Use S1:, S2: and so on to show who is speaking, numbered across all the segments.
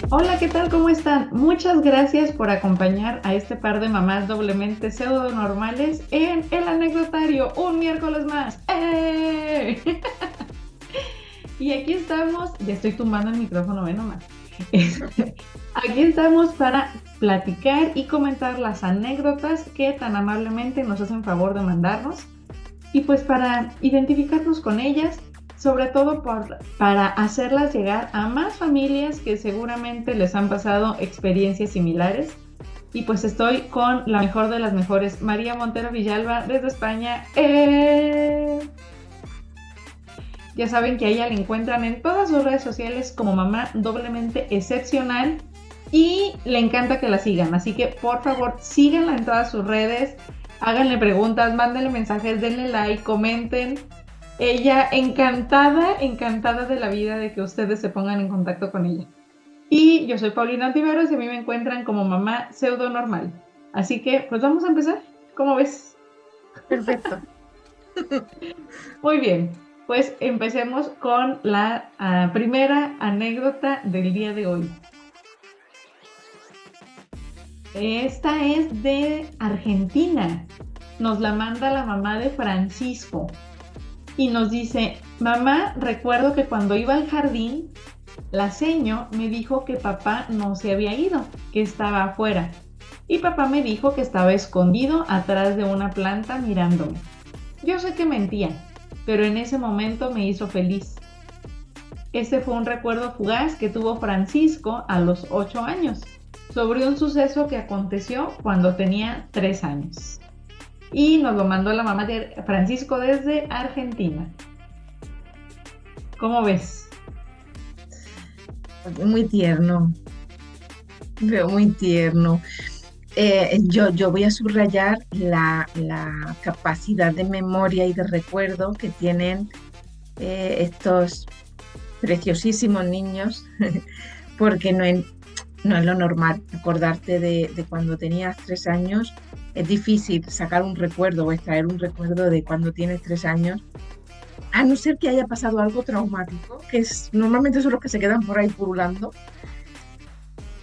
S1: Hola, ¿qué tal? ¿Cómo están? Muchas gracias por acompañar a este par de mamás doblemente pseudo normales en El Anecdotario, un miércoles más. ¡Eh! Y aquí estamos, ya estoy tumbando el micrófono, ve nomás. Aquí estamos para platicar y comentar las anécdotas que tan amablemente nos hacen favor de mandarnos y pues para identificarnos con ellas, sobre todo para hacerlas llegar a más familias que seguramente les han pasado experiencias similares. Y pues estoy con la mejor de las mejores, María Montero Villalba, desde España. Ya saben que a ella la encuentran en todas sus redes sociales como mamá doblemente excepcional y le encanta que la sigan. Así que por favor síganla en todas sus redes, háganle preguntas, mándenle mensajes, denle like, comenten. Ella encantada de la vida de que ustedes se pongan en contacto con ella. Y yo soy Paulina Antiveros y a mí me encuentran como mamá pseudo normal. Así que pues vamos a empezar. ¿Cómo ves?
S2: Perfecto.
S1: Muy bien, pues empecemos con la primera anécdota del día de hoy. Esta es de Argentina. Nos la manda la mamá de Francisco. Y nos dice: mamá, recuerdo que cuando iba al jardín, la seño me dijo que papá no se había ido, que estaba afuera. Y papá me dijo que estaba escondido atrás de una planta mirándome. Yo sé que mentía, pero en ese momento me hizo feliz. Este fue un recuerdo fugaz que tuvo Francisco a los 8 años, sobre un suceso que aconteció cuando tenía 3 años. Y nos lo mandó la mamá de Francisco desde Argentina. ¿Cómo ves?
S2: Muy tierno. Veo muy tierno. Yo voy a subrayar la capacidad de memoria y de recuerdo que tienen estos preciosísimos niños, porque no es lo normal. Acordarte de cuando tenías 3 años, es difícil sacar un recuerdo o extraer un recuerdo de cuando tienes 3 años, a no ser que haya pasado algo traumático, normalmente son los que se quedan por ahí pululando,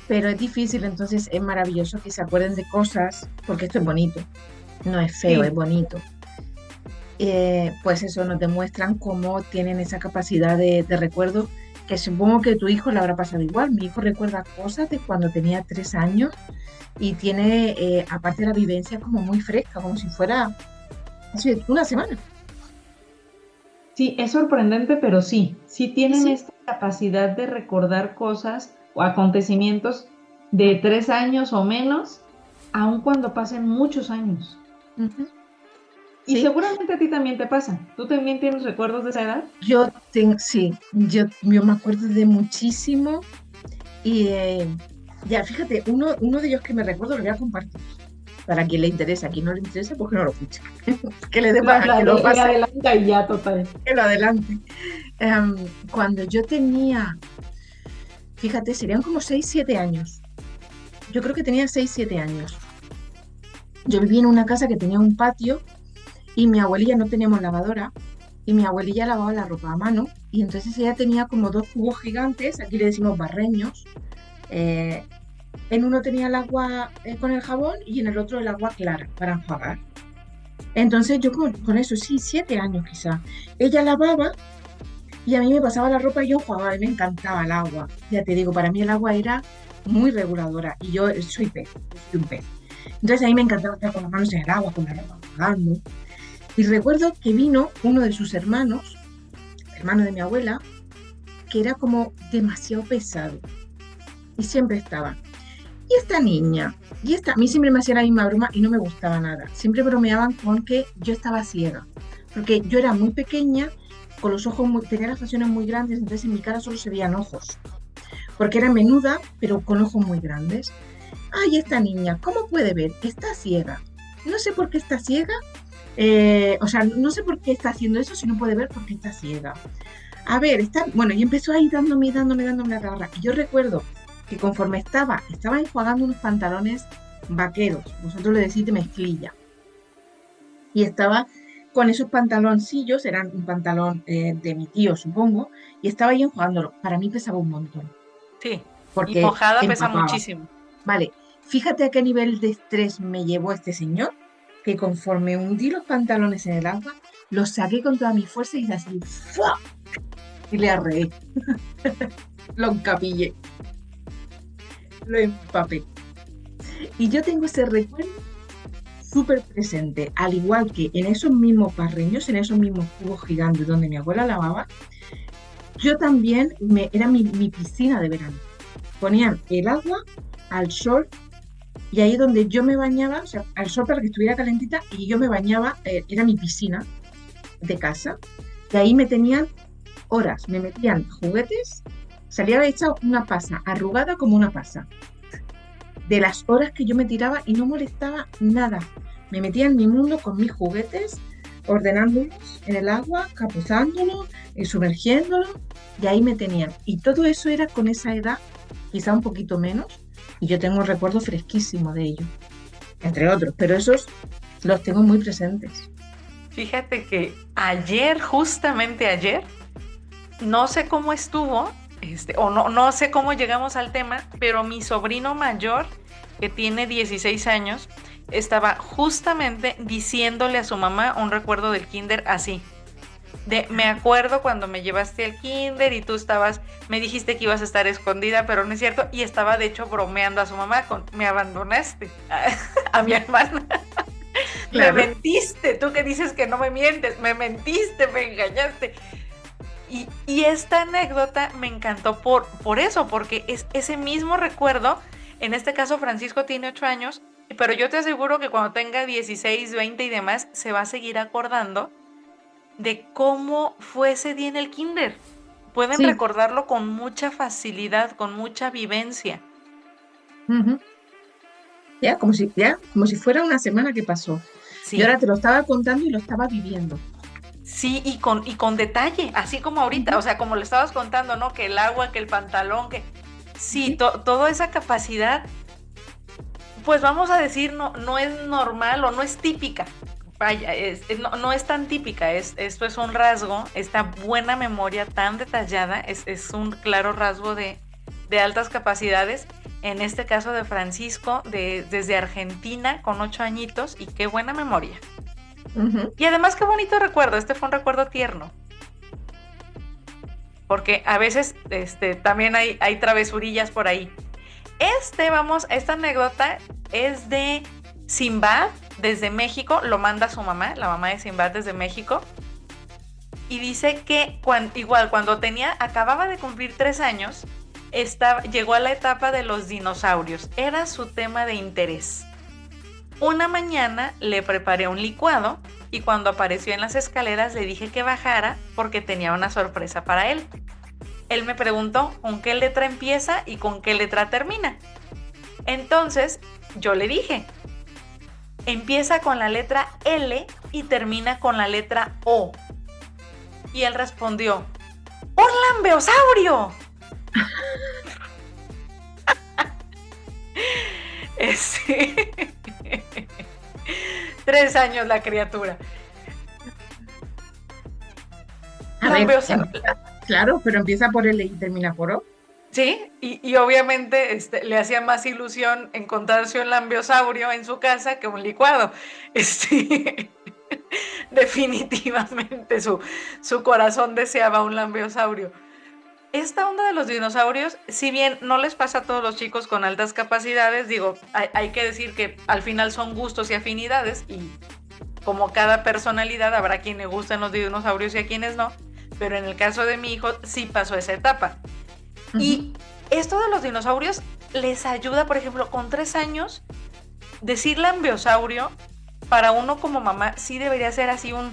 S2: pero es difícil. Entonces es maravilloso que se acuerden de cosas, porque esto es bonito, no es feo,
S1: Sí.
S2: es bonito. Pues eso, nos demuestran cómo tienen esa capacidad de recuerdo, que supongo que tu hijo le habrá pasado igual. Mi hijo recuerda cosas de cuando tenía 3 años y tiene, aparte de la vivencia, como muy fresca, como si fuera hace una semana.
S1: Sí, es sorprendente, pero sí tienen
S2: Sí.
S1: esta capacidad de recordar cosas o acontecimientos de 3 años o menos, aun cuando pasen muchos años.
S2: Ujú.
S1: Y
S2: Sí,
S1: seguramente a ti también te pasa. ¿Tú también tienes recuerdos de esa edad?
S2: yo me acuerdo de muchísimo y ya, fíjate, uno de ellos que me recuerdo lo voy a compartir. Para quien le interese, a quien no le interese, pues que no lo escuche. Que le dé que lo
S1: Le
S2: pase,
S1: adelanta y ya, total.
S2: que lo adelante. Cuando yo tenía, fíjate, serían como 6 7 años. Yo creo que tenía 6 7 años. Yo vivía en una casa que tenía un patio y mi abuelilla, no teníamos lavadora, y mi abuelilla lavaba la ropa a mano, y entonces ella tenía como 2 cubos gigantes, aquí le decimos barreños. eh, en uno tenía el agua con el jabón y en el otro el agua clara para enjuagar. Entonces yo con eso, sí, 7 años quizá. Ella lavaba y a mí me pasaba la ropa y yo enjuagaba y me encantaba el agua. Ya te digo, para mí el agua era muy reguladora y yo soy pez, yo soy un pez. Entonces a mí me encantaba estar con las manos en el agua, con la ropa enjuagando. Y recuerdo que vino uno de sus hermanos, hermano de mi abuela, que era como demasiado pesado y siempre estaba. Y esta niña, a mí siempre me hacía la misma broma y no me gustaba nada. Siempre bromeaban con que yo estaba ciega, porque yo era muy pequeña, con los ojos tenía las facciones muy grandes, entonces en mi cara solo se veían ojos, porque era menuda, pero con ojos muy grandes. Ay, esta niña, ¿cómo puede ver? Está ciega. No sé por qué está ciega, o sea, no sé por qué está haciendo eso si no puede ver porque está ciega. A ver, bueno, y empezó ahí dándome la garra. Y yo recuerdo que conforme estaba enjuagando unos pantalones vaqueros, vosotros le decís de mezclilla, y estaba con esos pantaloncillos, eran un pantalón de mi tío, supongo, y estaba ahí enjuagándolo. Para mí pesaba un montón,
S3: Sí, y
S2: porque
S3: mojada pesa
S2: empapaba.
S3: muchísimo.
S2: Vale, fíjate a qué nivel de estrés me llevó este señor, que conforme hundí los pantalones en el agua, los saqué con toda mi fuerza y hice así, ¡fua! Y le arreé, lo encapillé, lo empapé. Y yo tengo ese recuerdo súper presente, al igual que en esos mismos barreños, en esos mismos cubos gigantes donde mi abuela lavaba, yo también, era mi piscina de verano. Ponían el agua al sol y ahí donde yo me bañaba, o sea, al sol para que estuviera calentita y yo me bañaba, era mi piscina de casa, y ahí me tenían horas, me metían juguetes, salía hecha una pasa, arrugada como una pasa, de las horas que yo me tiraba y no molestaba nada. Me metía en mi mundo con mis juguetes, ordenándolos en el agua, capuzándolos, sumergiéndolos, y ahí me tenían. Y todo eso era con esa edad, quizá un poquito menos, y yo tengo un recuerdo fresquísimo de ello, entre otros, pero esos los tengo muy presentes.
S3: Fíjate que ayer, justamente ayer, no sé cómo estuvo, o no sé cómo llegamos al tema, pero mi sobrino mayor, que tiene 16 años, estaba justamente diciéndole a su mamá un recuerdo del kinder así. Me acuerdo cuando me llevaste al kinder y tú me dijiste que ibas a estar escondida, pero no es cierto, y estaba de hecho bromeando a su mamá me abandonaste a mi hermana.
S2: Claro.
S3: Me mentiste, tú que dices que no me mientes, me mentiste, me engañaste. Y esta anécdota me encantó por eso, porque es ese mismo recuerdo. En este caso Francisco tiene 8 años, pero yo te aseguro que cuando tenga 16, 20 y demás, se va a seguir acordando de cómo fue ese día en el kinder. Pueden
S2: Sí.
S3: recordarlo con mucha facilidad, con mucha vivencia.
S2: Uh-huh. Ya, como si fuera una semana que pasó.
S3: Sí.
S2: Y ahora te lo estaba contando y lo estaba viviendo.
S3: Sí, y con detalle, así como ahorita,
S2: Uh-huh.
S3: o sea, como le estabas contando, ¿no? Que el agua, que el pantalón, que... Sí, toda esa capacidad, pues vamos a decir, no es normal o no es típica. Vaya, no es tan típica, esto es un rasgo, esta buena memoria tan detallada, es un claro rasgo de altas capacidades, en este caso de Francisco, desde Argentina, con 8 añitos, y qué buena memoria.
S2: Uh-huh.
S3: Y además qué bonito recuerdo, fue un recuerdo tierno. Porque a veces también hay travesurillas por ahí. Esta anécdota es de Simbad, desde México, lo manda su mamá, la mamá de Simbad desde México, y dice que cuando acababa de cumplir 3 años, llegó a la etapa de los dinosaurios, era su tema de interés. Una mañana le preparé un licuado y cuando apareció en las escaleras le dije que bajara porque tenía una sorpresa para él. Él me preguntó con qué letra empieza y con qué letra termina. Entonces yo le dije, empieza con la letra L y termina con la letra O. Y él respondió, ¡un lambeosaurio! Sí. 3 años la criatura.
S2: A ver, claro, pero empieza por L y termina por O.
S3: Sí, y obviamente le hacía más ilusión encontrarse un lambeosaurio en su casa que un licuado. Definitivamente su corazón deseaba un lambeosaurio. Esta onda de los dinosaurios, si bien no les pasa a todos los chicos con altas capacidades, digo, hay que decir que al final son gustos y afinidades, y como cada personalidad habrá quien le gustan los dinosaurios y a quienes no, pero en el caso de mi hijo sí pasó esa etapa. Uh-huh. Y esto de los dinosaurios les ayuda, por ejemplo, con 3 años, decir lambeosaurio, para uno como mamá sí debería ser así un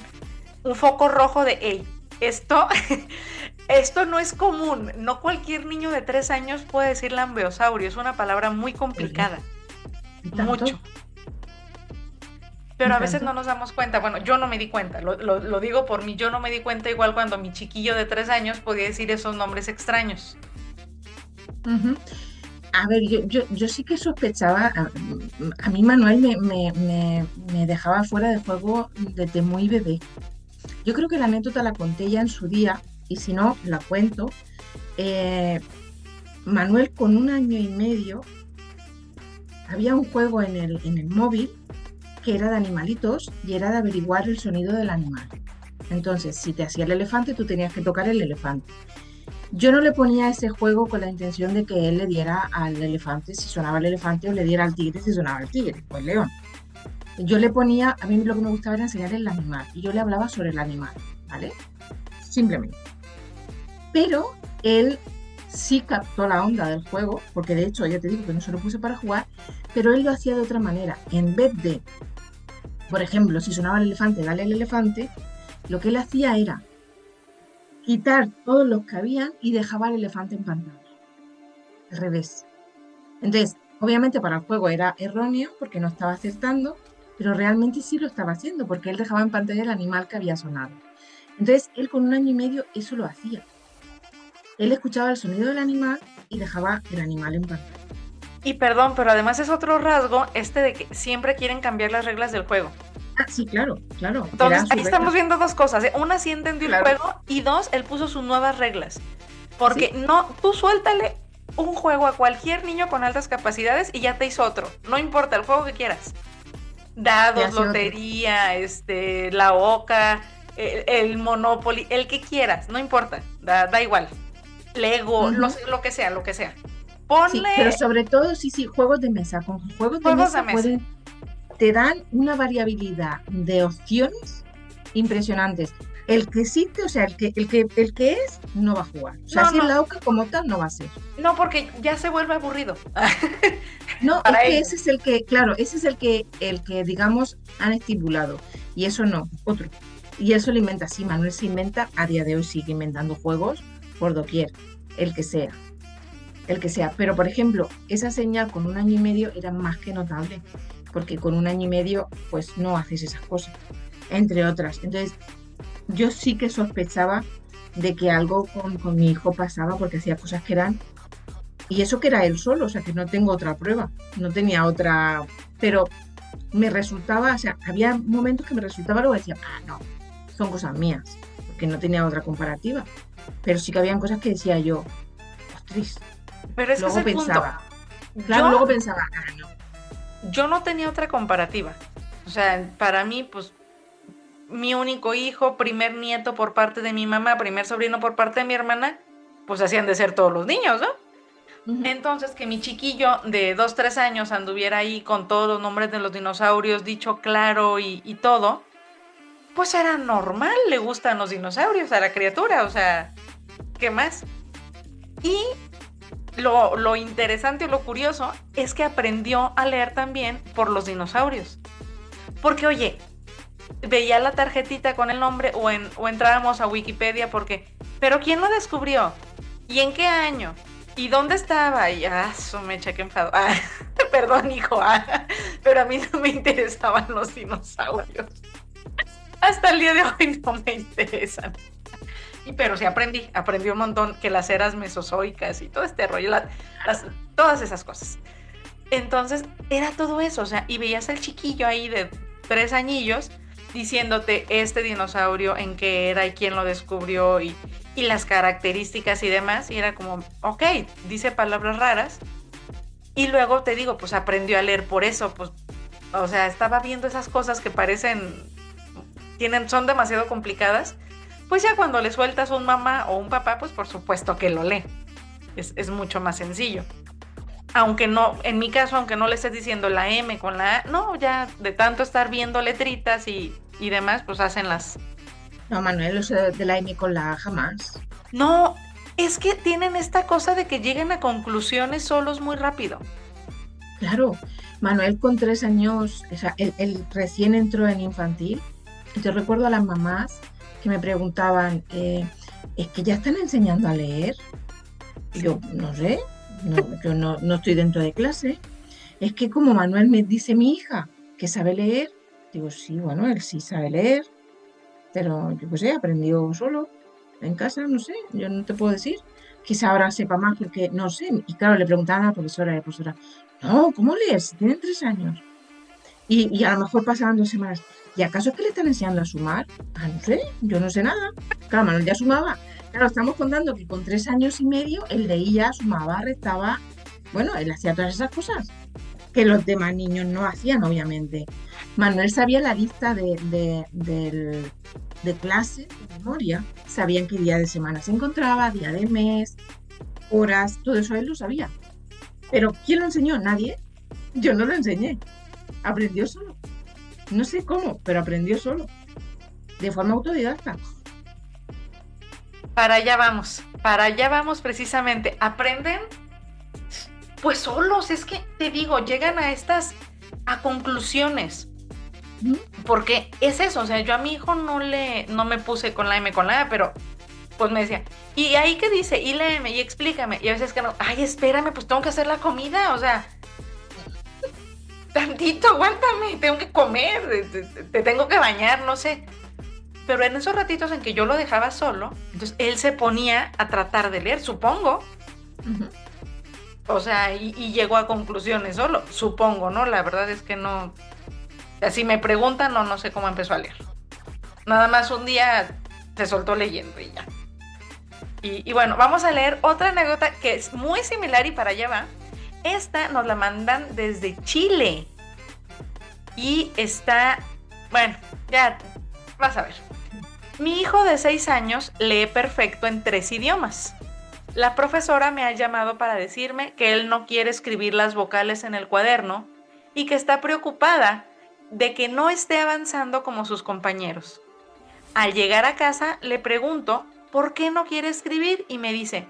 S3: foco rojo de, hey, esto no es común, no cualquier niño de 3 años puede decir lambeosaurio, es una palabra muy complicada, mucho. Pero a veces no nos damos cuenta, bueno, yo no me di cuenta, lo digo por mí, yo no me di cuenta igual cuando mi chiquillo de 3 años podía decir esos nombres extraños.
S2: Uh-huh. A ver, yo sí que sospechaba, a mí Manuel me dejaba fuera de juego desde muy bebé. Yo creo que la anécdota la conté ya en su día, y si no, la cuento. Eh, Manuel con 1 año y medio había un juego en el móvil que era de animalitos y era de averiguar el sonido del animal. Entonces, si te hacía el elefante, tú tenías que tocar el elefante. Yo no le ponía ese juego con la intención de que él le diera al elefante si sonaba el elefante o le diera al tigre si sonaba el tigre o el león. Yo le ponía, a mí lo que me gustaba era enseñar el animal y yo le hablaba sobre el animal, ¿vale? Simplemente. Pero él sí captó la onda del juego, porque de hecho ya te digo que no se lo puse para jugar, pero él lo hacía de otra manera. En vez de, por ejemplo, si sonaba el elefante, dale al elefante, lo que él hacía era quitar todos los que habían y dejaba al elefante en pantalla. Al revés. Entonces, obviamente para el juego era erróneo porque no estaba acertando, pero realmente sí lo estaba haciendo porque él dejaba en pantalla el animal que había sonado. Entonces, él con 1 año y medio eso lo hacía. Él escuchaba el sonido del animal y dejaba el animal en pantalla.
S3: Y perdón, pero además es otro rasgo de que siempre quieren cambiar las reglas del juego.
S2: Ah, sí, claro, claro.
S3: Entonces, ahí estamos viendo dos cosas, ¿eh? Una, sí entendió
S2: Claro.
S3: el juego, y dos, él puso sus nuevas reglas. Porque
S2: Sí.
S3: no, tú suéltale un juego a cualquier niño con altas capacidades y ya te hizo otro. No importa, el juego que quieras. Dados, lotería, la oca, el Monopoly, el que quieras, no importa, da igual. Lego, lo que sea. Ponle.
S2: Sí, pero sobre todo, sí, juegos de mesa. Con juegos de mesa te dan una variabilidad de opciones impresionantes. El que existe, o sea, el que es, no va a jugar. O sea, si es la OCA como tal, no va a ser.
S3: No, porque ya se vuelve aburrido.
S2: No, es que ese es el que, claro, ese es el que digamos, han estipulado. Y eso no, otro. Y eso lo inventa, sí, Manuel se inventa, a día de hoy sigue inventando juegos por doquier, el que sea. Pero, por ejemplo, esa señal con 1 año y medio era más que notable, porque con 1 año y medio, pues no haces esas cosas, entre otras. Entonces, yo sí que sospechaba de que algo con mi hijo pasaba, porque hacía cosas que eran, y eso que era él solo, o sea, que no tengo otra prueba, no tenía otra, pero me resultaba, o sea, había momentos que me resultaba luego decía, no, son cosas mías, porque no tenía otra comparativa, pero sí que habían cosas que decía yo, ostras.
S3: Pero es
S2: luego
S3: que es el
S2: pensaba,
S3: punto.
S2: Claro, luego pensaba, no.
S3: Yo no tenía otra comparativa. O sea, para mí, pues, mi único hijo, primer nieto por parte de mi mamá, primer sobrino por parte de mi hermana, pues hacían de ser todos los niños, ¿no? Entonces, que mi chiquillo de 2, 3 años anduviera ahí con todos los nombres de los dinosaurios, dicho claro y todo, pues era normal, le gustan los dinosaurios a la criatura, o sea, ¿qué más? Y lo interesante o lo curioso es que aprendió a leer también por los dinosaurios. Porque, oye, veía la tarjetita con el nombre o entrábamos a Wikipedia ¿pero quién lo descubrió? ¿Y en qué año? ¿Y dónde estaba? Y eso me eché que enfado. Perdón, hijo, pero a mí no me interesaban los dinosaurios. Hasta el día de hoy no me interesan. Pero sí aprendí un montón, que las eras mesozoicas y todo este rollo, todas esas cosas. Entonces, era todo eso, o sea, y veías al chiquillo ahí de 3 añillos diciéndote este dinosaurio en qué era y quién lo descubrió y las características y demás, y era como, ok, dice palabras raras, y luego te digo, pues aprendió a leer por eso, pues, o sea, estaba viendo esas cosas que son demasiado complicadas, pues ya cuando le sueltas un mamá o un papá, pues por supuesto que lo lee, es mucho más sencillo. Aunque no, en mi caso, aunque no le estés diciendo la M con la A, no, ya de tanto estar viendo letritas y demás, pues hacen las...
S2: No, Manuel, o sea, de la M con la A jamás.
S3: No, es que tienen esta cosa de que lleguen a conclusiones solos muy rápido.
S2: Claro, Manuel con 3 años, o sea, él recién entró en infantil. Yo recuerdo a las mamás que me preguntaban, ¿es que ya están enseñando a leer? Y yo, no sé, yo no estoy dentro de clase. Es que como Manuel me dice mi hija que sabe leer, digo, sí, bueno, él sí sabe leer, pero yo qué sé, aprendió solo en casa, no sé, yo no te puedo decir. quizá ahora sepa más porque no sé. Y claro, le preguntaban a la profesora, no, ¿cómo lees? Si tienen 3 años. Y a lo mejor pasaban 2 semanas. ¿Y acaso es que le están enseñando a sumar? Ah, no sé, yo no sé nada. Claro, Manuel ya sumaba. Claro, estamos contando que con 3 años y medio él leía, sumaba, restaba. Bueno, él hacía todas esas cosas que los demás niños no hacían, obviamente. Manuel sabía la lista de clases de memoria. Sabía en qué día de semana se encontraba, día de mes, horas, todo eso él lo sabía. Pero ¿quién lo enseñó? Nadie. Yo no lo enseñé. Aprendió solo. No sé cómo, pero aprendió solo. De forma autodidacta.
S3: Para allá vamos precisamente. Aprenden pues solos, es que te digo, llegan a conclusiones. Porque es eso, o sea, yo a mi hijo no me puse con la M con la A, pero pues me decía, ¿y ahí qué dice? Y léeme y explícame. Y a veces que no, ay, espérame, pues tengo que hacer la comida, o sea, tantito, aguántame, tengo que comer, te tengo que bañar, no sé. Pero en esos ratitos en que yo lo dejaba solo, entonces él se ponía a tratar de leer, supongo. O sea, y llegó a conclusiones solo, supongo, ¿no? La verdad es que no. O sea, si me preguntan, no sé cómo empezó a leer. Nada más un día se soltó leyendo y ya. Y bueno, vamos a leer otra anécdota que es muy similar y para allá va. Esta nos la mandan desde Chile. Y está, bueno, ya vas a ver. Mi hijo de 6 años lee perfecto en 3 idiomas. La profesora me ha llamado para decirme que él no quiere escribir las vocales en el cuaderno y que está preocupada de que no esté avanzando como sus compañeros. Al llegar a casa le pregunto por qué no quiere escribir y me dice,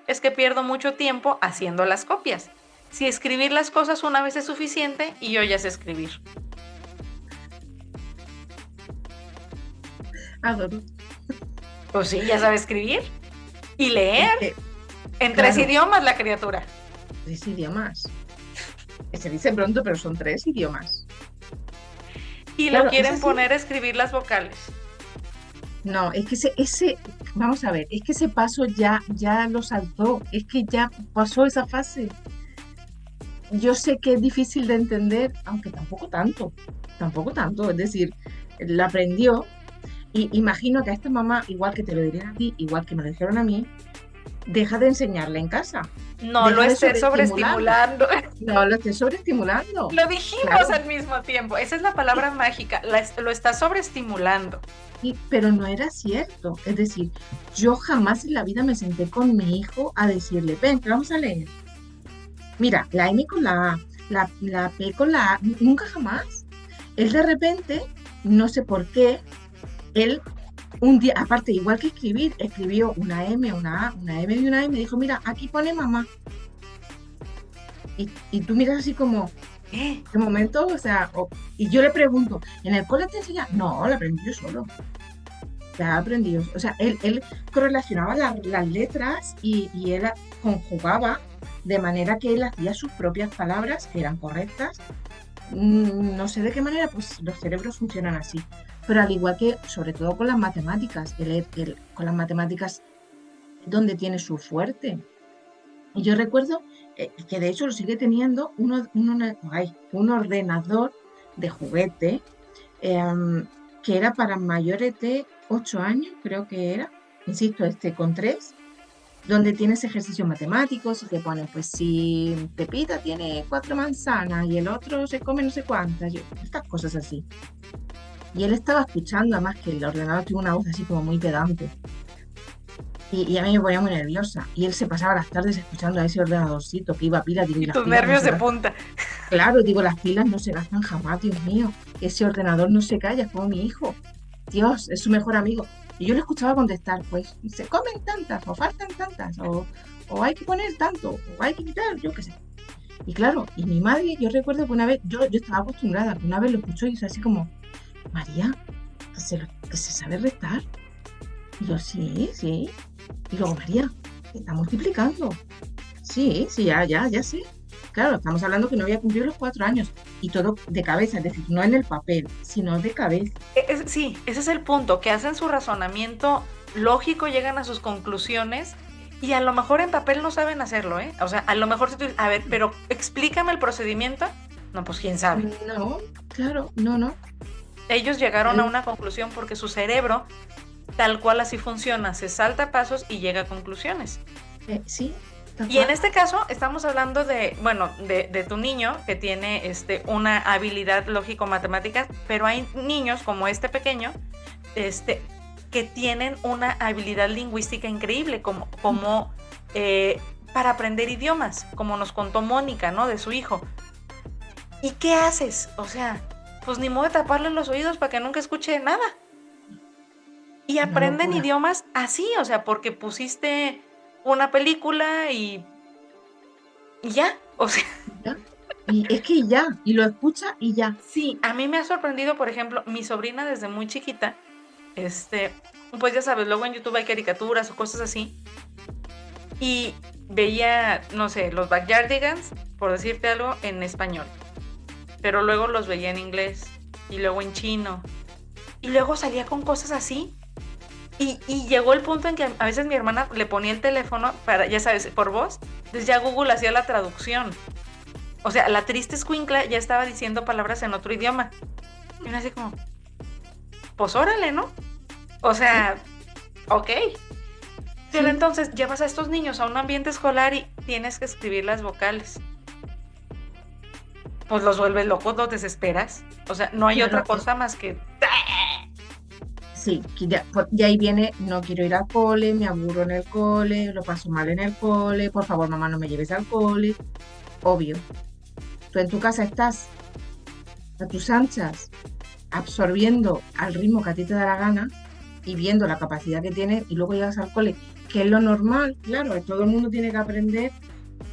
S3: es que pierdo mucho tiempo haciendo las copias. Si escribir las cosas una vez es suficiente y yo ya sé escribir.
S2: Adoro.
S3: Pues sí, ya sabe escribir y leer. En
S2: claro,
S3: 3 idiomas la criatura.
S2: 3 idiomas. Se dice pronto, pero son 3 idiomas.
S3: Y
S2: claro,
S3: lo quieren poner a escribir las vocales.
S2: No, es que ese, vamos a ver, es que ese paso ya lo saltó, es que ya pasó esa fase. Yo sé que es difícil de entender, aunque tampoco tanto, es decir, lo aprendió y imagino que a esta mamá, igual que te lo dirían a ti, igual que me lo dijeron a mí, deja de enseñarle en casa.
S3: No lo estés sobreestimulando.
S2: No lo estés sobreestimulando.
S3: Lo dijimos al mismo tiempo. Esa es la palabra mágica. Lo estás sobreestimulando.
S2: Pero no era cierto. Es decir, yo jamás en la vida me senté con mi hijo a decirle, ven, que vamos a leer. Mira, la M con la A, la P con la A, nunca jamás. Él de repente, no sé por qué, él un día, aparte, igual que escribir, escribió una M, una A, una M y una A y me dijo, mira, aquí pone mamá. Y tú miras así como, ¿qué momento? O sea, y yo le pregunto, ¿en el cole te enseña? No, lo aprendí yo solo. Ya aprendí. O sea, él correlacionaba las letras y él conjugaba de manera que él hacía sus propias palabras que eran correctas. No sé de qué manera, pues los cerebros funcionan así. Pero al igual que, sobre todo con las matemáticas, con las matemáticas donde tiene su fuerte. Y yo recuerdo que de hecho lo sigue teniendo un ordenador de juguete que era para mayores de 8 años, creo que era, insisto, con 3, donde tienes ejercicios matemáticos y te ponen, pues si Pepita tiene 4 manzanas y el otro se come no sé cuántas, estas cosas así. Y él estaba escuchando, además que el ordenador tiene una voz así como muy pedante. Y a mí me ponía muy nerviosa. Y él se pasaba las tardes escuchando a ese ordenadorcito que iba a pila.
S3: Y tus nervios de punta.
S2: Claro, digo, las pilas no se gastan jamás, Dios mío. Ese ordenador no se calla, es como mi hijo. Dios, es su mejor amigo. Y yo le escuchaba contestar, pues, se comen tantas, o faltan tantas, o hay que poner tanto, o hay que quitar, yo qué sé. Y claro, y mi madre, yo recuerdo que una vez, yo estaba acostumbrada, que una vez lo escuchó y es así como, María, que se sabe restar. Y yo, sí. Y luego, María, está multiplicando. Sí, ya sé. Claro, estamos hablando que no había cumplido los 4 años. Y todo de cabeza, es decir, no en el papel, sino de cabeza.
S3: Sí, ese es el punto, que hacen su razonamiento lógico, llegan a sus conclusiones Y a lo mejor en papel no saben hacerlo, ¿eh? O sea, a lo mejor si tú dices, a ver, pero explícame el procedimiento. No, pues quién sabe.
S2: No, claro, no.
S3: Ellos llegaron a una conclusión porque su cerebro, tal cual así funciona, se salta pasos y llega a conclusiones.
S2: Sí.
S3: Y en este caso estamos hablando de tu niño que tiene una habilidad lógico-matemática, pero hay niños como este pequeño, que tienen una habilidad lingüística increíble, como para aprender idiomas, como nos contó Mónica, ¿no? De su hijo. ¿Y qué haces? O sea, pues ni modo de taparle los oídos para que nunca escuche nada. Y aprenden idiomas así, o sea, porque pusiste una película y ya, o sea.
S2: ¿Ya? Y es que ya, y lo escucha y ya.
S3: Sí, a mí me ha sorprendido, por ejemplo, mi sobrina desde muy chiquita, pues ya sabes, luego en YouTube hay caricaturas o cosas así, y veía, no sé, los Backyardigans, por decirte algo, en español, pero luego los veía en inglés, y luego en chino, y luego salía con cosas así. Y llegó el punto en que a veces mi hermana le ponía el teléfono para, ya sabes, por voz, entonces ya Google hacía la traducción. O sea, la triste escuincla ya estaba diciendo palabras en otro idioma. Y uno así como, pues órale, ¿no? O sea, ok. Pero entonces llevas a estos niños a un ambiente escolar y tienes que escribir las vocales. Pues los vuelves locos, los desesperas. O sea, no hay otra cosa más que...
S2: Sí, y ahí viene, no quiero ir al cole, me aburro en el cole, lo paso mal en el cole, por favor mamá no me lleves al cole. Obvio. Tú en tu casa estás a tus anchas, absorbiendo al ritmo que a ti te da la gana y viendo la capacidad que tienes, y luego llegas al cole, que es lo normal, claro, todo el mundo tiene que aprender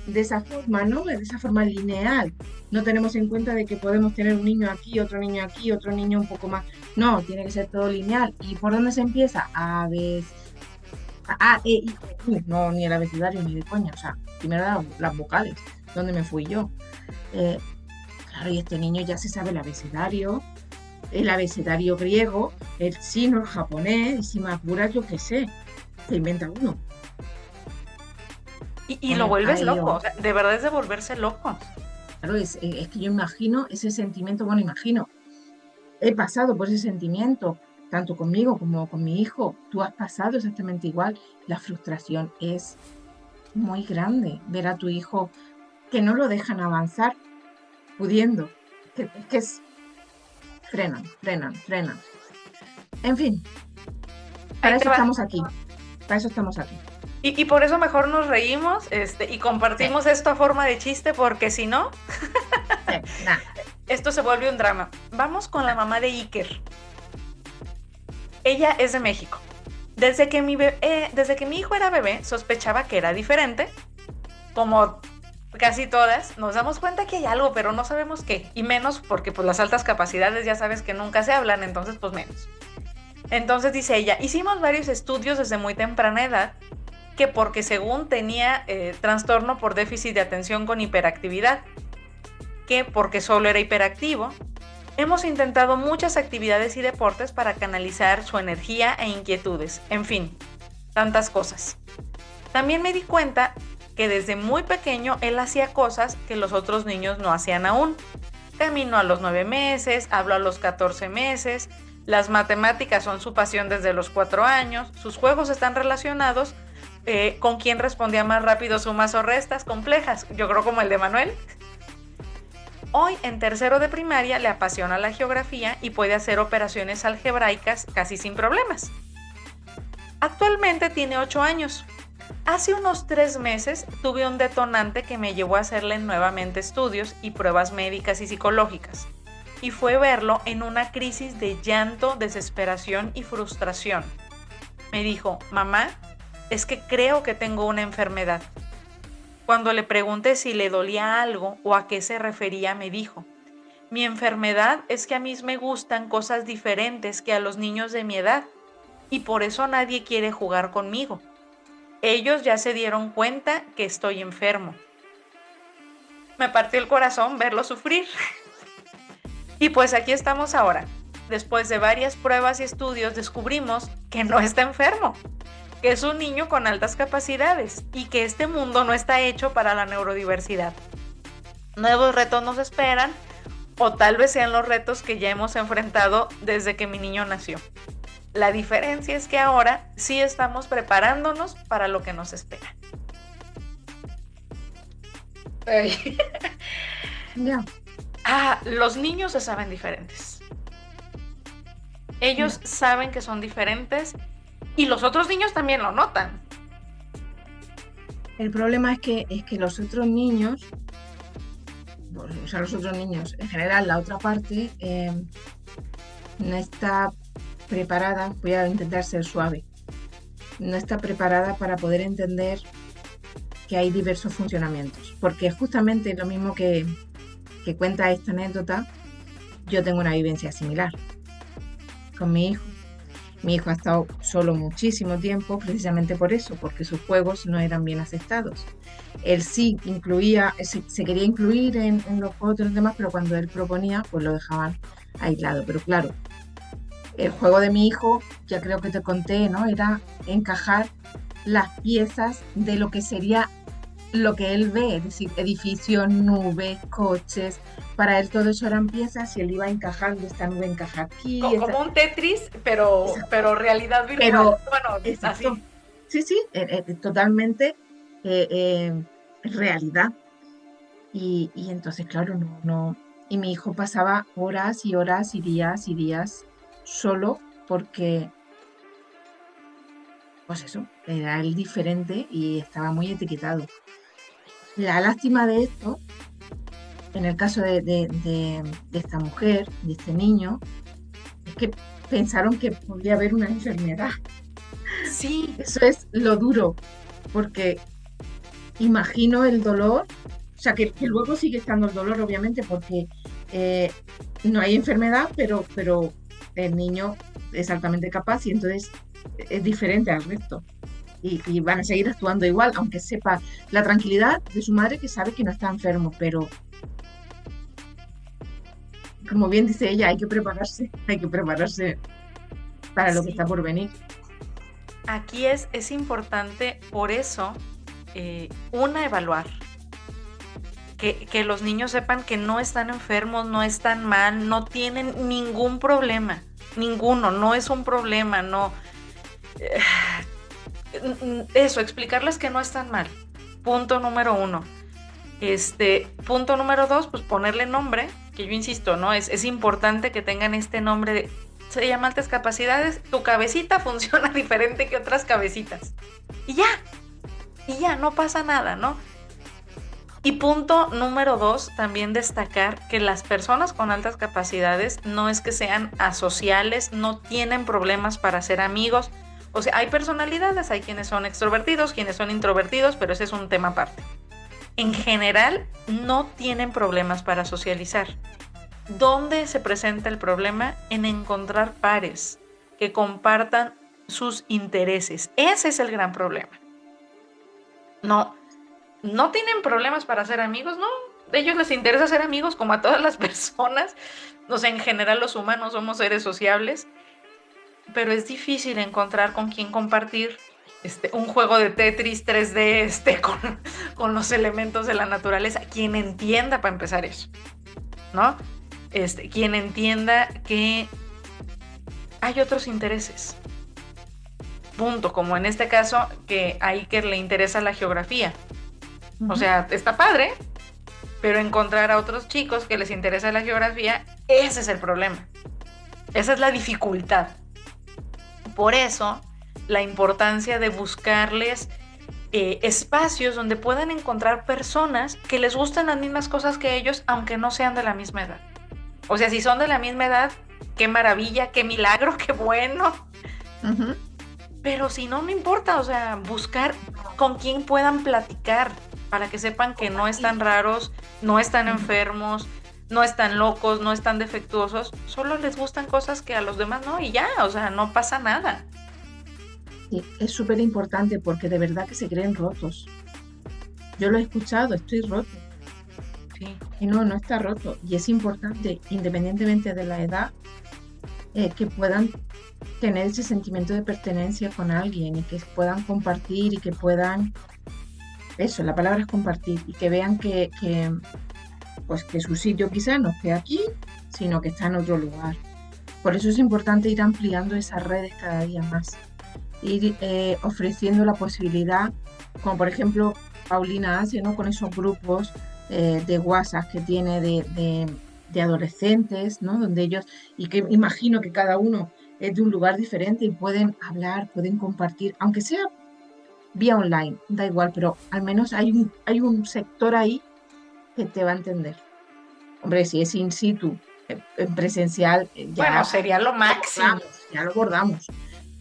S2: de esa forma, ¿no? De esa forma lineal. No tenemos en cuenta de que podemos tener un niño aquí, otro niño un poco más. No, tiene que ser todo lineal. ¿Y por dónde se empieza? A, B, A, E, I, U. No, ni el abecedario ni de coña. O sea, primero las vocales. ¿Dónde me fui yo? Claro, y este niño ya se sabe el abecedario griego, el chino, el japonés, y si me apuras, yo qué sé, se inventa uno.
S3: Y lo vuelves loco, o sea, de verdad es de volverse loco.
S2: Claro, es que yo imagino ese sentimiento, he pasado por ese sentimiento, tanto conmigo como con mi hijo, tú has pasado exactamente igual, la frustración es muy grande, ver a tu hijo que no lo dejan avanzar, pudiendo, frenan. En fin, para eso estamos aquí.
S3: Y por eso mejor nos reímos y compartimos esto a forma de chiste, porque si no, esto se vuelve un drama. Vamos con la mamá de Iker. Ella es de México. Desde que mi hijo era bebé, sospechaba que era diferente. Como casi todas, nos damos cuenta que hay algo, pero no sabemos qué. Y menos porque pues las altas capacidades ya sabes que nunca se hablan, entonces pues menos. Entonces dice ella, hicimos varios estudios desde muy temprana edad, que porque según tenía trastorno por déficit de atención con hiperactividad, que porque solo era hiperactivo. Hemos intentado muchas actividades y deportes para canalizar su energía e inquietudes, en fin, tantas cosas. También me di cuenta que desde muy pequeño él hacía cosas que los otros niños no hacían aún. Caminó a los 9 meses, habló a los 14 meses, las matemáticas son su pasión desde los 4 años, sus juegos están relacionados con quién respondía más rápido sumas o restas complejas, yo creo como el de Manuel. Hoy, en tercero de primaria, le apasiona la geografía y puede hacer operaciones algebraicas casi sin problemas. Actualmente tiene 8 años. Hace unos 3 meses tuve un detonante que me llevó a hacerle nuevamente estudios y pruebas médicas y psicológicas. Y fue verlo en una crisis de llanto, desesperación y frustración. Me dijo, mamá, es que creo que tengo una enfermedad. Cuando le pregunté si le dolía algo o a qué se refería, me dijo, mi enfermedad es que a mí me gustan cosas diferentes que a los niños de mi edad y por eso nadie quiere jugar conmigo. Ellos ya se dieron cuenta que estoy enfermo. Me partió el corazón verlo sufrir. Y pues aquí estamos ahora. Después de varias pruebas y estudios descubrimos que no está enfermo. que es un niño con altas capacidades y que este mundo no está hecho para la neurodiversidad. Nuevos retos nos esperan, o tal vez sean los retos que ya hemos enfrentado desde que mi niño nació. La diferencia es que ahora sí estamos preparándonos para lo que nos espera.
S2: Ya.
S3: Los niños se saben diferentes. Ellos saben que son diferentes y los otros niños también lo notan.
S2: El problema es que los otros niños, o sea, los otros niños, en general, la otra parte, no está preparada, voy a intentar ser suave, no está preparada para poder entender que hay diversos funcionamientos. Porque justamente lo mismo que cuenta esta anécdota, yo tengo una vivencia similar con mi hijo. Mi hijo ha estado solo muchísimo tiempo precisamente por eso, porque sus juegos no eran bien aceptados. Él sí incluía, se quería incluir en los juegos de los demás, pero cuando él proponía, pues lo dejaban aislado. Pero claro, el juego de mi hijo, ya creo que te conté, ¿no? Era encajar las piezas de lo que sería lo que él ve, es decir, edificios, nubes, coches. Para él todo eso eran piezas y él iba encajando, esta nube encaja aquí.
S3: Como un Tetris, pero realidad virtual.
S2: Pero,
S3: bueno,
S2: exacto.
S3: así.
S2: Sí, totalmente realidad. Y entonces, claro, no. Y mi hijo pasaba horas y horas y días solo porque, pues eso, era el diferente y estaba muy etiquetado. La lástima de esto, en el caso de esta mujer, de este niño, es que pensaron que podía haber una enfermedad.
S3: Sí.
S2: Eso es lo duro, porque imagino el dolor, o sea, que luego sigue estando el dolor, obviamente, porque no hay enfermedad, pero el niño es altamente capaz y entonces es diferente al resto. Y van a seguir actuando igual, aunque sepa la tranquilidad de su madre que sabe que no está enfermo, pero como bien dice ella, hay que prepararse para lo que está por venir.
S3: Aquí es importante, por eso, evaluar. Que los niños sepan que no están enfermos, no están mal, no tienen ningún problema, ninguno, no es un problema, no. Eso, explicarles que no están mal. Punto número 1. Punto número 2, pues ponerle nombre, que yo insisto, ¿no? Es importante que tengan este nombre de, se llama altas capacidades, tu cabecita funciona diferente que otras cabecitas. Y ya, no pasa nada, ¿no? Y punto número 2, también destacar que las personas con altas capacidades no es que sean asociales, no tienen problemas para ser amigos. O sea, hay personalidades, hay quienes son extrovertidos, quienes son introvertidos, pero ese es un tema aparte. En general, no tienen problemas para socializar. ¿Dónde se presenta el problema? En encontrar pares que compartan sus intereses. Ese es el gran problema. No tienen problemas para ser amigos, ¿no? A ellos les interesa ser amigos como a todas las personas. O sea, en general los humanos somos seres sociables. Pero es difícil encontrar con quién compartir un juego de Tetris 3D con los elementos de la naturaleza. Quien entienda, para empezar, eso, ¿no? Quien entienda que hay otros intereses. Punto. Como en este caso, que a Iker le interesa la geografía. O sea, está padre, pero encontrar a otros chicos que les interesa la geografía, ese es el problema. Esa es la dificultad. Por eso, la importancia de buscarles espacios donde puedan encontrar personas que les gusten las mismas cosas que ellos, aunque no sean de la misma edad. O sea, si son de la misma edad, qué maravilla, qué milagro, qué bueno. Uh-huh. Pero si no, no importa, o sea, buscar con quién puedan platicar para que sepan que no están raros, no están enfermos, no están locos, no están defectuosos, solo les gustan cosas que a los demás no, y ya, o sea, no pasa nada.
S2: Sí, es súper importante porque de verdad que se creen rotos. Yo lo he escuchado, estoy roto. Sí. Y no está roto. Y es importante, independientemente de la edad, que puedan tener ese sentimiento de pertenencia con alguien y que puedan compartir y que puedan, eso, la palabra es compartir, y que vean pues que su sitio quizás no esté aquí, sino que está en otro lugar. Por eso es importante ir ampliando esas redes cada día más, ir ofreciendo la posibilidad, como por ejemplo Paulina hace, ¿no? Con esos grupos de WhatsApp que tiene de adolescentes, ¿no? Donde ellos, y que imagino que cada uno es de un lugar diferente y pueden hablar, pueden compartir, aunque sea vía online, da igual, pero al menos hay un sector ahí que te va a entender. Hombre, si es in situ, en presencial, ya,
S3: Bueno, sería lo máximo.
S2: ya lo abordamos.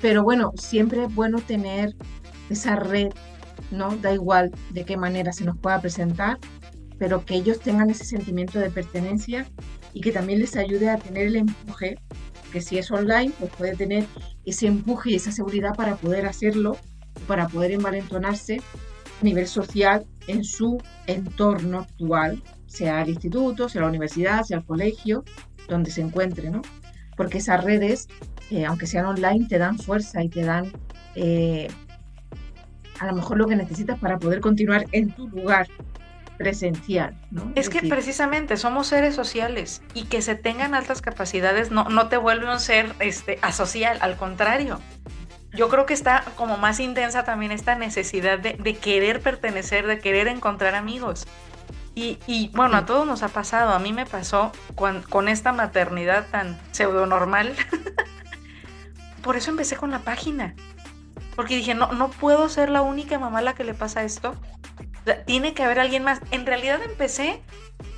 S2: Pero bueno, siempre es bueno tener esa red, ¿no? Da igual de qué manera se nos pueda presentar, pero que ellos tengan ese sentimiento de pertenencia y que también les ayude a tener el empuje, que si es online, pues puede tener ese empuje y esa seguridad para poder hacerlo, para poder envalentonarse a nivel social en su entorno actual, sea el instituto, sea la universidad, sea el colegio, donde se encuentre, ¿no? Porque esas redes, aunque sean online, te dan fuerza y te dan a lo mejor lo que necesitas para poder continuar en tu lugar presencial, ¿no?
S3: Es que precisamente somos seres sociales y que se tengan altas capacidades no te vuelve un ser asocial, al contrario. Yo creo que está como más intensa también esta necesidad de querer pertenecer, de querer encontrar amigos. Y bueno, a todos nos ha pasado, a mí me pasó con esta maternidad tan pseudonormal. Por eso empecé con la página, porque dije, no puedo ser la única mamá a la que le pasa esto. O sea, tiene que haber alguien más. En realidad empecé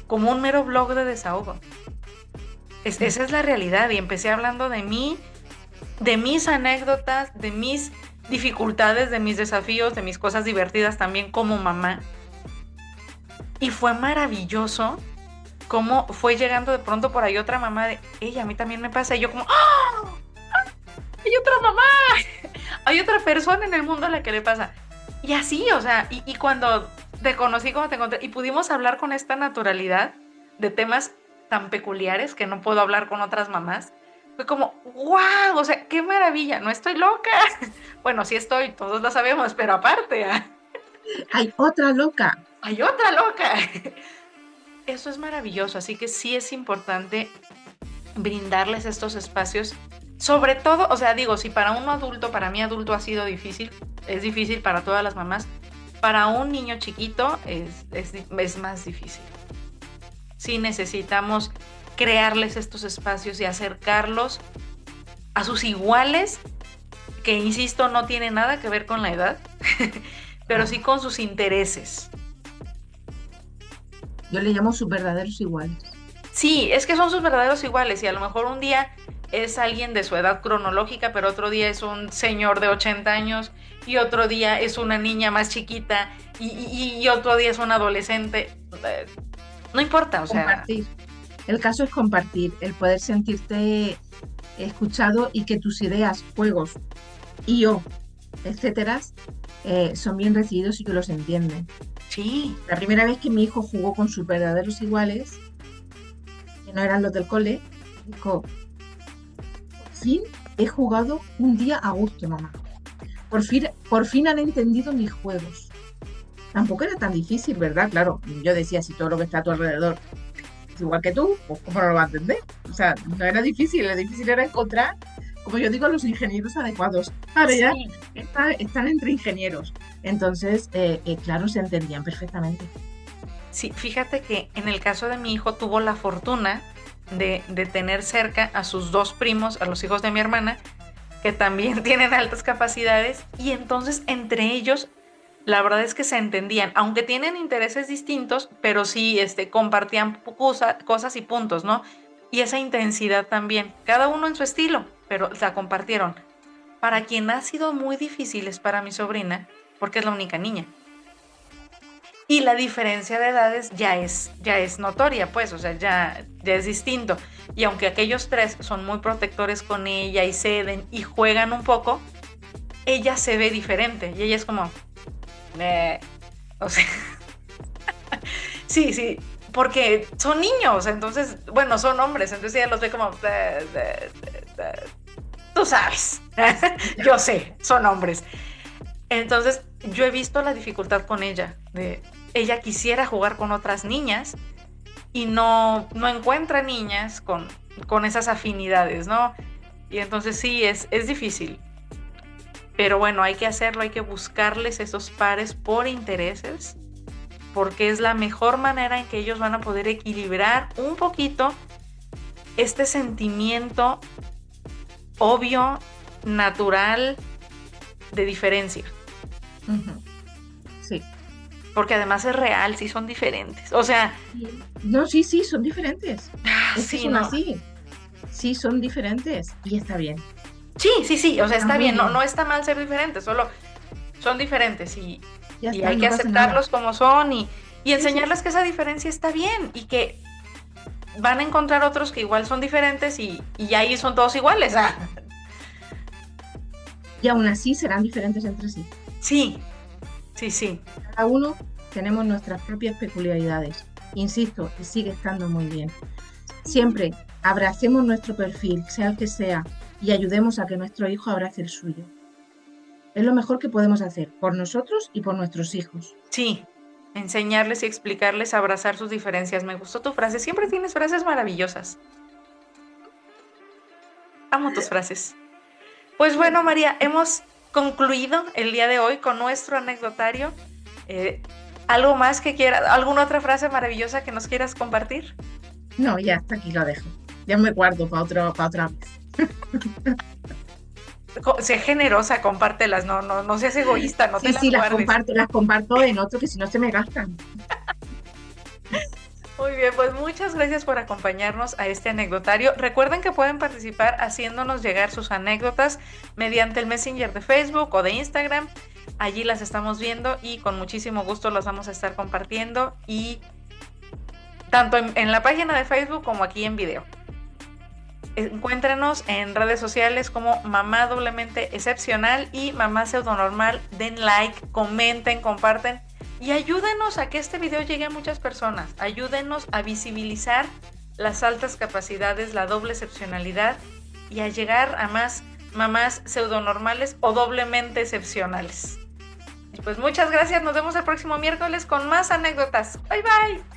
S3: como un mero blog de desahogo. Esa es la realidad, y empecé hablando de mí, de mis anécdotas, de mis dificultades, de mis desafíos, de mis cosas divertidas también como mamá. Y fue maravilloso cómo fue llegando de pronto por ahí otra mamá de, ella, a mí también me pasa. Y yo como, ¡ah! ¡Hay otra mamá! Hay otra persona en el mundo a la que le pasa. Y así, o sea, y cuando te conocí, cuando te encontré, y pudimos hablar con esta naturalidad de temas tan peculiares que no puedo hablar con otras mamás, fue como, ¡wow! O sea, ¡qué maravilla! No estoy loca. Bueno, sí estoy, todos lo sabemos, pero aparte,
S2: hay otra loca.
S3: ¡Hay otra loca! Eso es maravilloso, así que sí es importante brindarles estos espacios. Sobre todo, o sea, digo, si para un adulto, para mí adulto ha sido difícil, es difícil para todas las mamás, para un niño chiquito es más difícil. Sí necesitamos crearles estos espacios y acercarlos a sus iguales, que insisto, no tiene nada que ver con la edad, pero sí con sus intereses.
S2: Yo le llamo sus verdaderos iguales.
S3: Sí, es que son sus verdaderos iguales, y a lo mejor un día es alguien de su edad cronológica, pero otro día es un señor de 80 años, y otro día es una niña más chiquita, y otro día es un adolescente. No importa, o sea.
S2: Compartir. El caso es compartir, el poder sentirte escuchado y que tus ideas, juegos etcétera, son bien recibidos y que los entienden.
S3: Sí.
S2: La primera vez que mi hijo jugó con sus verdaderos iguales, que no eran los del cole, dijo, por fin he jugado un día a gusto, mamá. Por fin han entendido mis juegos. Tampoco era tan difícil, ¿verdad? Claro, yo decía, si todo lo que está a tu alrededor es igual que tú, pues ¿cómo no lo vas a entender? O sea, no era difícil, lo difícil era encontrar, como yo digo, los ingenieros adecuados. Ahora sí. Ya están entre ingenieros. Entonces, claro, se entendían perfectamente.
S3: Sí, fíjate que en el caso de mi hijo tuvo la fortuna de tener cerca a sus dos primos, a los hijos de mi hermana, que también tienen altas capacidades, y entonces entre ellos la verdad es que se entendían, aunque tienen intereses distintos, pero sí compartían cosas y puntos, ¿no? Y esa intensidad también, cada uno en su estilo, pero la compartieron. Para quien ha sido muy difícil es para mi sobrina, porque es la única niña. Y la diferencia de edades ya es notoria, pues, o sea, ya es distinto. Y aunque aquellos tres son muy protectores con ella y ceden y juegan un poco, ella se ve diferente y ella es como... o sea, sí, porque son niños, entonces, bueno, son hombres, entonces ella los ve como, tú tú sabes. Yo sé, son hombres. Entonces, yo he visto la dificultad con ella. Ella quisiera jugar con otras niñas y no encuentra niñas con esas afinidades, ¿no? Y entonces sí, es difícil. Pero bueno, hay que hacerlo, hay que buscarles esos pares por intereses, porque es la mejor manera en que ellos van a poder equilibrar un poquito este sentimiento obvio, natural, de diferencia.
S2: Sí.
S3: Porque además es real, sí son diferentes. O sea...
S2: No, sí, son diferentes.
S3: Sí,
S2: son
S3: no.
S2: así. Sí, son diferentes y está bien.
S3: Sí, o sea, está bien.
S2: bien.
S3: No está mal ser diferentes, solo son diferentes y
S2: está,
S3: hay
S2: no
S3: que
S2: pasa
S3: aceptarlos
S2: nada.
S3: como son y enseñarles que esa diferencia está bien y que van a encontrar otros que igual son diferentes y ahí son todos iguales.
S2: Y aún así serán diferentes entre sí.
S3: Sí.
S2: Cada uno tenemos nuestras propias peculiaridades. Insisto, y sigue estando muy bien. Siempre abracemos nuestro perfil, sea el que sea, y ayudemos a que nuestro hijo abrace el suyo. Es lo mejor que podemos hacer por nosotros y por nuestros hijos.
S3: Sí, enseñarles y explicarles a abrazar sus diferencias. Me gustó tu frase. Siempre tienes frases maravillosas. Amo tus frases. Pues bueno, María, hemos concluido el día de hoy con nuestro anecdotario. ¿Algo más que quieras? ¿Alguna otra frase maravillosa que nos quieras compartir?
S2: No, ya hasta aquí lo dejo. Ya me guardo para otra vez.
S3: Sé generosa, compártelas, no seas egoísta, no te las guardes.
S2: Las comparto en otro que si no se me gastan.
S3: Muy bien, pues muchas gracias por acompañarnos a este anecdotario. Recuerden que pueden participar haciéndonos llegar sus anécdotas mediante el Messenger de Facebook o de Instagram. Allí las estamos viendo y con muchísimo gusto las vamos a estar compartiendo y tanto en la página de Facebook como aquí en video. Encuéntrenos en redes sociales como Mamá Doblemente Excepcional y Mamá Pseudonormal. Den like, comenten, comparten y ayúdenos a que este video llegue a muchas personas. Ayúdenos a visibilizar las altas capacidades, la doble excepcionalidad y a llegar a más mamás pseudonormales o doblemente excepcionales. Y pues muchas gracias, nos vemos el próximo miércoles con más anécdotas. Bye bye.